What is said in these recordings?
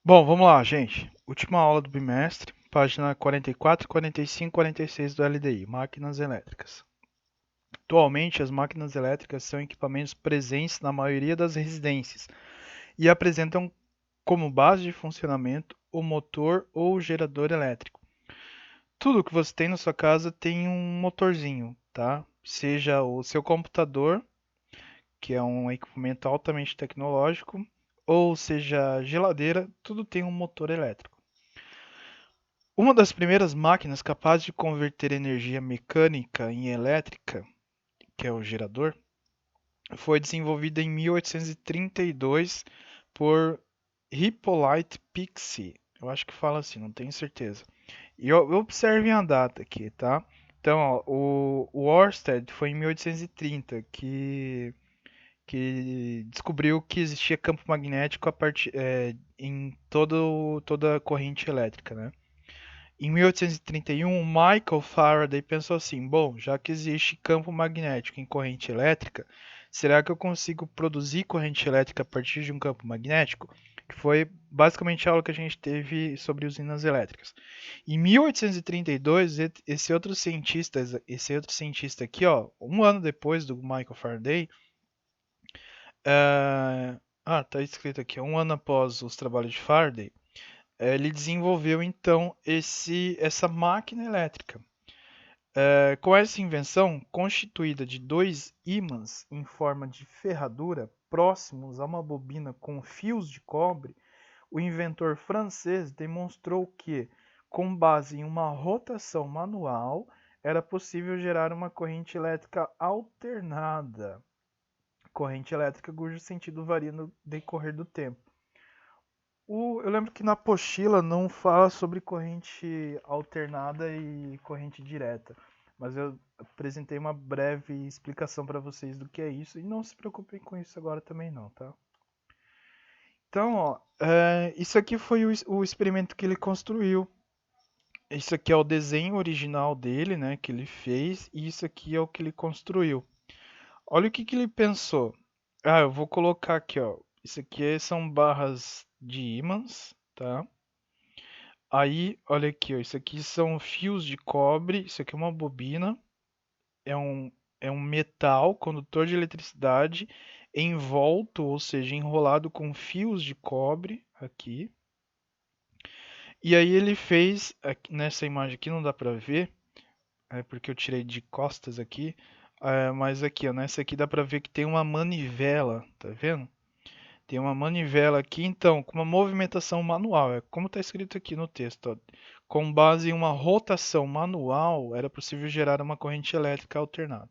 Bom, vamos lá, gente. Última aula do bimestre, página 44, 45, 46 do LDI, máquinas elétricas. Atualmente, as máquinas elétricas são equipamentos presentes na maioria das residências e apresentam como base de funcionamento o motor ou o gerador elétrico. Tudo que você tem na sua casa tem um motorzinho, tá? Seja o seu computador, que é um equipamento altamente tecnológico, ou seja a geladeira, tudo tem um motor elétrico. Uma das primeiras máquinas capazes de converter energia mecânica em elétrica, que é o gerador, foi desenvolvida em 1832 por Hippolyte Pixii. Eu acho que fala assim, não tenho certeza. E observem a data aqui, tá? Então, ó, o Ørsted foi em 1830 que descobriu que existia campo magnético em toda a corrente elétrica, né? Em 1831, Michael Faraday pensou assim: bom, já que existe campo magnético em corrente elétrica, será que eu consigo produzir corrente elétrica a partir de um campo magnético? Que foi basicamente a aula que a gente teve sobre usinas elétricas. Em 1832, esse outro cientista aqui, ó, um ano depois do Michael Faraday, tá escrito aqui, um ano após os trabalhos de Faraday, ele desenvolveu então essa máquina elétrica. Com essa invenção, constituída de dois ímãs em forma de ferradura próximos a uma bobina com fios de cobre, o inventor francês demonstrou que, com base em uma rotação manual, era possível gerar uma corrente elétrica alternada. Corrente elétrica cujo sentido varia no decorrer do tempo. Eu lembro que na apostila não fala sobre corrente alternada e corrente direta, mas eu apresentei uma breve explicação para vocês do que é isso e não se preocupem com isso agora também não, tá? Então, ó, isso aqui foi o experimento que ele construiu. Isso aqui é o desenho original dele, né, que ele fez, e isso aqui é o que ele construiu. Olha o que ele pensou. Eu vou colocar aqui, ó. Isso aqui são barras de ímãs, tá? Aí, olha aqui, ó, isso aqui são fios de cobre, isso aqui é uma bobina, é um, é um metal condutor de eletricidade envolto, ou seja, enrolado com fios de cobre aqui. E aí ele fez, nessa imagem aqui não dá pra ver, porque eu tirei de costas aqui, mas aqui, ó, nessa aqui dá pra ver que tem uma manivela, tá vendo? Tem uma manivela aqui, então, com uma movimentação manual, é como está escrito aqui no texto, ó. Com base em uma rotação manual, era possível gerar uma corrente elétrica alternada.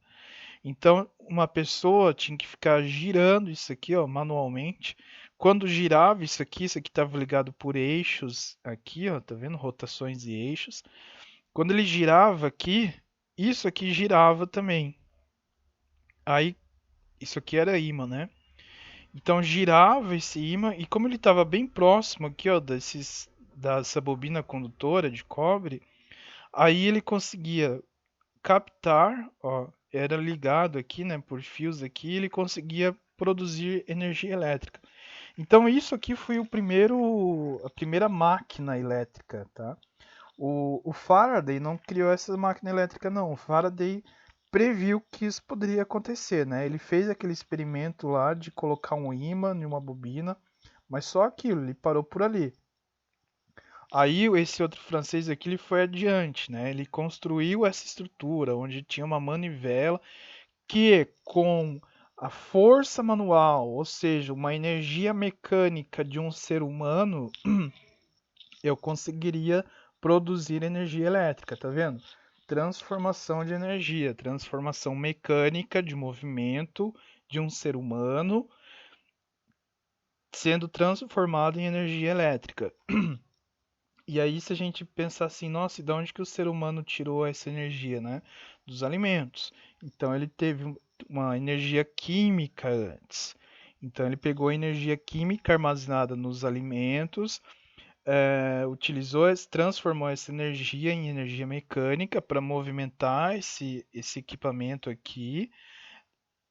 Então, uma pessoa tinha que ficar girando isso aqui, ó, manualmente. Quando girava isso aqui estava ligado por eixos aqui, ó, tá vendo? Rotações e eixos. Quando ele girava aqui, isso aqui girava também. Aí, isso aqui era ímã, né? Então girava esse ímã e como ele estava bem próximo aqui, ó, dessa bobina condutora de cobre, aí ele conseguia captar, ó, era ligado aqui, né, por fios aqui, ele conseguia produzir energia elétrica. Então isso aqui foi a primeira máquina elétrica, tá? O Faraday não criou essa máquina elétrica, não. O Faraday previu que isso poderia acontecer, né? Ele fez aquele experimento lá de colocar um ímã em uma bobina, mas só aquilo, ele parou por ali. Aí esse outro francês aqui ele foi adiante, né? Ele construiu essa estrutura onde tinha uma manivela que com a força manual, ou seja, uma energia mecânica de um ser humano, eu conseguiria produzir energia elétrica, tá vendo? Transformação de energia, transformação mecânica de movimento de um ser humano sendo transformado em energia elétrica. E aí, se a gente pensar assim, nossa, e de onde que o ser humano tirou essa energia, né? Dos alimentos. Então, ele teve uma energia química antes. Então, ele pegou a energia química armazenada nos alimentos, transformou essa energia em energia mecânica para movimentar esse equipamento aqui.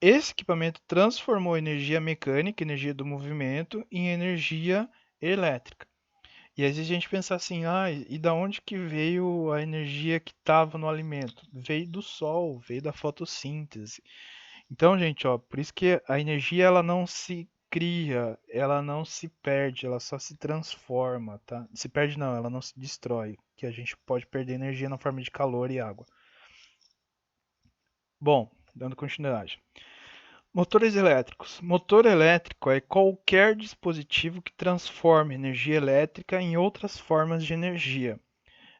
Esse equipamento transformou energia mecânica, energia do movimento, em energia elétrica. E aí se a gente pensar assim, e da onde que veio a energia que estava no alimento? Veio do sol, veio da fotossíntese. Então, gente, ó, por isso que a energia ela não se cria, ela não se perde, ela só se transforma, tá? Se perde não, ela não se destrói, que a gente pode perder energia na forma de calor e água. Bom, dando continuidade. Motores elétricos. Motor elétrico é qualquer dispositivo que transforma energia elétrica em outras formas de energia.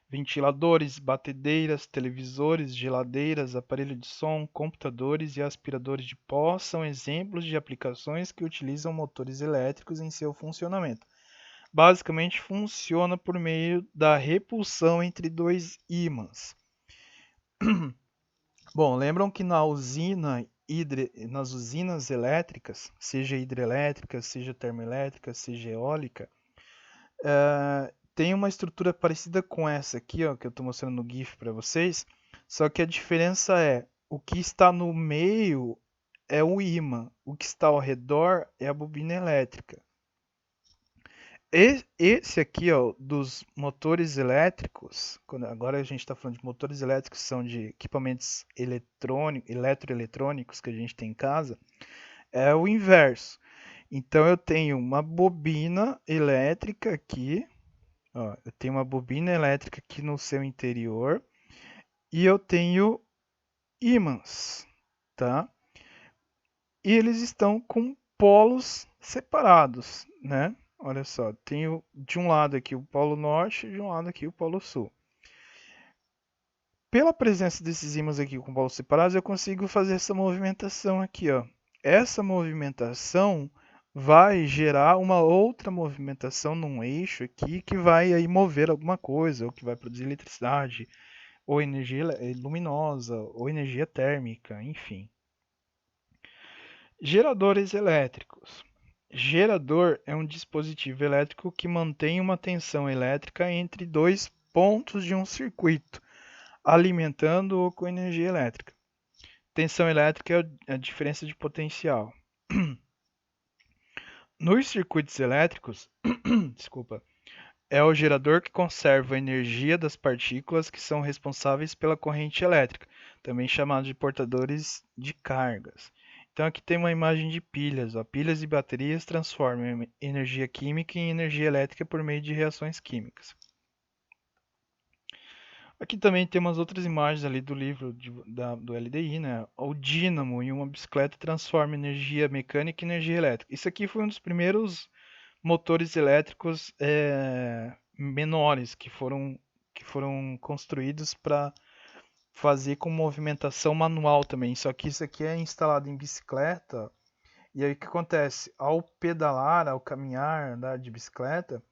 Ventiladores, batedeiras, televisores, geladeiras, aparelho de som, computadores e aspiradores de pó são exemplos de aplicações que utilizam motores elétricos em seu funcionamento. Basicamente, funciona por meio da repulsão entre dois ímãs. Bom, lembram que nas usinas elétricas, seja hidrelétrica, seja termoelétrica, seja eólica, tem uma estrutura parecida com essa aqui, ó, que eu estou mostrando no GIF para vocês, só que a diferença é o que está no meio é o ímã, o que está ao redor é a bobina elétrica. Esse aqui, ó, dos motores elétricos, agora a gente está falando de motores elétricos, são de equipamentos eletroeletrônicos que a gente tem em casa, é o inverso. Então eu tenho uma bobina elétrica aqui, ó, eu tenho uma bobina elétrica aqui no seu interior e eu tenho ímãs, tá? E eles estão com polos separados, né? Olha só, tenho de um lado aqui o polo norte e de um lado aqui o polo sul. Pela presença desses ímãs aqui com polos separados, eu consigo fazer essa movimentação aqui, ó. Essa movimentação vai gerar uma outra movimentação num eixo aqui que vai aí mover alguma coisa, ou que vai produzir eletricidade, ou energia luminosa, ou energia térmica, enfim. Geradores elétricos. Gerador é um dispositivo elétrico que mantém uma tensão elétrica entre dois pontos de um circuito, alimentando-o com energia elétrica. Tensão elétrica é a diferença de potencial. Nos circuitos elétricos, desculpa, é o gerador que conserva a energia das partículas que são responsáveis pela corrente elétrica, também chamado de portadores de cargas. Então aqui tem uma imagem de pilhas. Ó. Pilhas e baterias transformam energia química em energia elétrica por meio de reações químicas. Aqui também tem umas outras imagens ali do livro do LDI, né? O dínamo em uma bicicleta transforma energia mecânica em energia elétrica. Isso aqui foi um dos primeiros motores elétricos menores que foram construídos para fazer com movimentação manual também. Só que isso aqui é instalado em bicicleta. E aí o que acontece? Ao pedalar, ao caminhar, andar de bicicleta,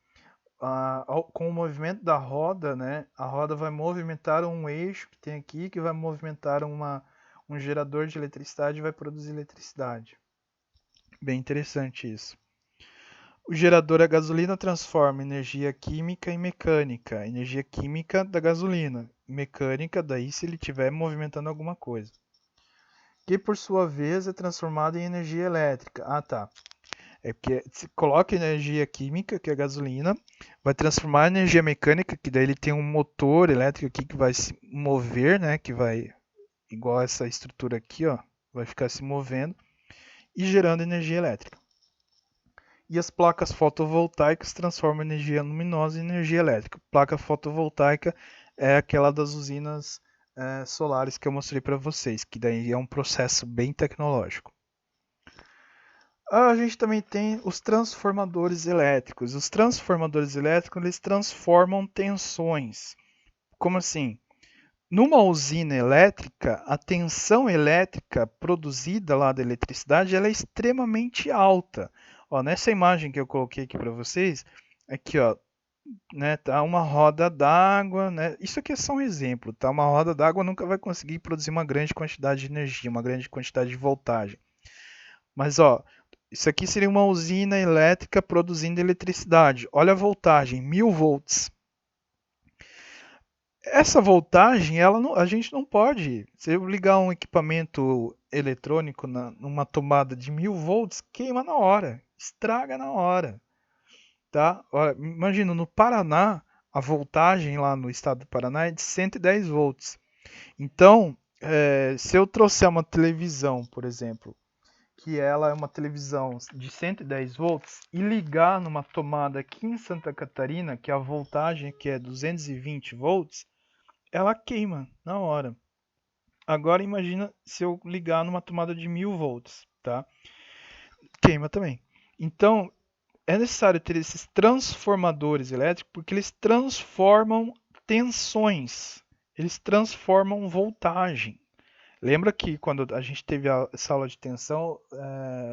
com o movimento da roda, né, a roda vai movimentar um eixo que tem aqui, que vai movimentar um gerador de eletricidade e vai produzir eletricidade. Bem interessante isso. O gerador a gasolina transforma energia química em mecânica. Energia química da gasolina. Mecânica, daí se ele estiver movimentando alguma coisa. Que por sua vez é transformada em energia elétrica. Ah, tá. É porque se coloca energia química, que é a gasolina, vai transformar em energia mecânica, que daí ele tem um motor elétrico aqui que vai se mover, né? Que vai, igual essa estrutura aqui, ó, vai ficar se movendo e gerando energia elétrica. E as placas fotovoltaicas transformam energia luminosa em energia elétrica. Placa fotovoltaica é aquela das usinas solares que eu mostrei para vocês, que daí é um processo bem tecnológico. A gente também tem os transformadores elétricos. Os transformadores elétricos eles transformam tensões. Como assim? Numa usina elétrica, a tensão elétrica produzida lá da eletricidade ela é extremamente alta. Ó, nessa imagem que eu coloquei aqui para vocês, aqui ó, né, tá uma roda d'água, né? Isso aqui é só um exemplo, tá? Uma roda d'água nunca vai conseguir produzir uma grande quantidade de energia, uma grande quantidade de voltagem. Mas ó, isso aqui seria uma usina elétrica produzindo eletricidade. Olha a voltagem, 1000 volts. Essa voltagem, a gente não pode. Se eu ligar um equipamento eletrônico numa tomada de 1000 volts, queima na hora, estraga na hora. tá? Olha, imagina, no Paraná, a voltagem lá no estado do Paraná é de 110 volts. Então, se eu trouxer uma televisão, por exemplo, que ela é uma televisão de 110 volts e ligar numa tomada aqui em Santa Catarina, que a voltagem aqui é 220 volts, ela queima na hora. Agora imagina se eu ligar numa tomada de 1000 volts, tá? Queima também. Então, é necessário ter esses transformadores elétricos porque eles transformam tensões, eles transformam voltagem. Lembra que quando a gente teve essa aula de tensão,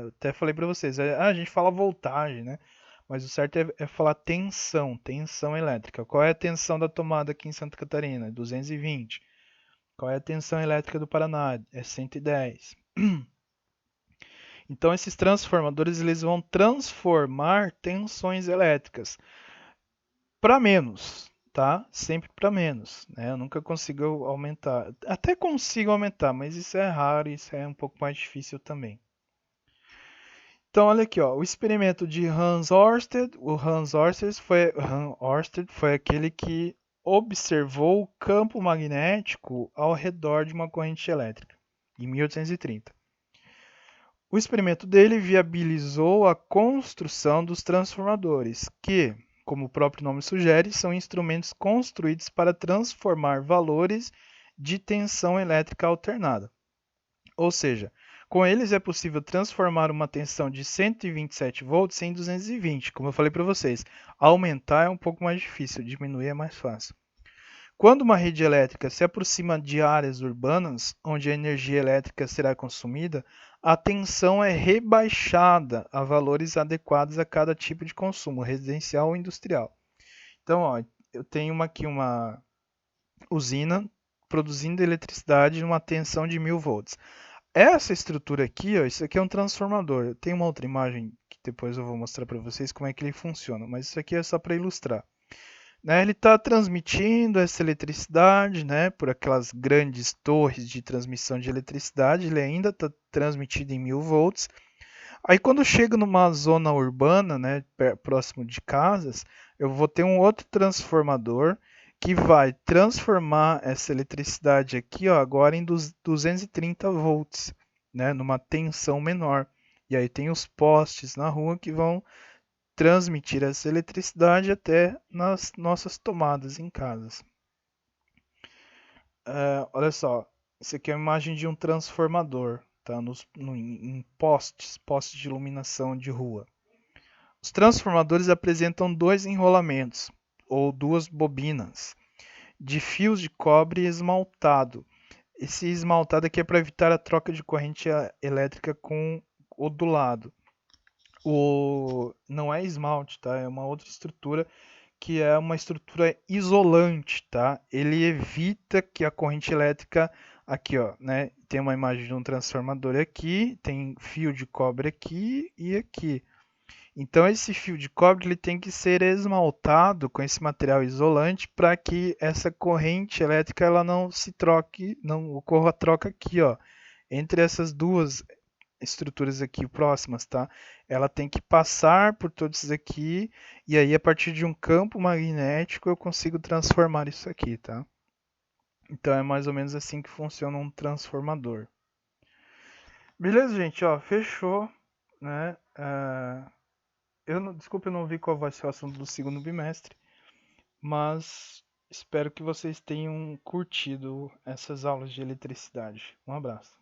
até falei para vocês, a gente fala voltagem, né? Mas o certo é falar tensão, tensão elétrica. Qual é a tensão da tomada aqui em Santa Catarina? 220. Qual é a tensão elétrica do Paraná? É 110. Então esses transformadores eles vão transformar tensões elétricas para menos, tá? Sempre para menos, né? Eu nunca consigo aumentar. Até consigo aumentar, mas isso é raro e isso é um pouco mais difícil também. Então, olha aqui, ó, o experimento de Hans Ørsted. O Hans Ørsted foi aquele que observou o campo magnético ao redor de uma corrente elétrica, em 1830. O experimento dele viabilizou a construção dos transformadores, que, como o próprio nome sugere, são instrumentos construídos para transformar valores de tensão elétrica alternada. Ou seja, com eles é possível transformar uma tensão de 127 volts em 220, como eu falei para vocês. Aumentar é um pouco mais difícil, diminuir é mais fácil. Quando uma rede elétrica se aproxima de áreas urbanas, onde a energia elétrica será consumida, a tensão é rebaixada a valores adequados a cada tipo de consumo, residencial ou industrial. Então, ó, eu tenho aqui uma usina produzindo eletricidade numa tensão de 1000 volts. Essa estrutura aqui, ó, isso aqui é um transformador. Eu tenho uma outra imagem que depois eu vou mostrar para vocês como é que ele funciona, mas isso aqui é só para ilustrar. Né, ele está transmitindo essa eletricidade, né, por aquelas grandes torres de transmissão de eletricidade, ele ainda está transmitido em 1000 volts. Aí quando chega numa zona urbana, né, próximo de casas, eu vou ter um outro transformador que vai transformar essa eletricidade aqui, ó, agora em 230 volts, né, numa tensão menor. E aí tem os postes na rua que vão transmitir essa eletricidade até nas nossas tomadas em casas. Olha só, isso aqui é uma imagem de um transformador, tá? Em postes de iluminação de rua. Os transformadores apresentam dois enrolamentos, ou duas bobinas, de fios de cobre esmaltado. Esse esmaltado aqui é para evitar a troca de corrente elétrica com o do lado. Não é esmalte, tá? É uma outra estrutura que é uma estrutura isolante, tá? Ele evita que a corrente elétrica aqui, ó, né? Tem uma imagem de um transformador aqui, tem fio de cobre aqui e aqui. Então esse fio de cobre ele tem que ser esmaltado com esse material isolante para que essa corrente elétrica ela não se troque, não ocorra a troca aqui, ó, entre essas duas estruturas aqui próximas, tá? Ela tem que passar por todos isso aqui e aí a partir de um campo magnético eu consigo transformar isso aqui, tá? Então é mais ou menos assim que funciona um transformador. Beleza, gente, ó, fechou, né? Desculpa, eu não vi qual vai ser o assunto do segundo bimestre, mas espero que vocês tenham curtido essas aulas de eletricidade. Um abraço.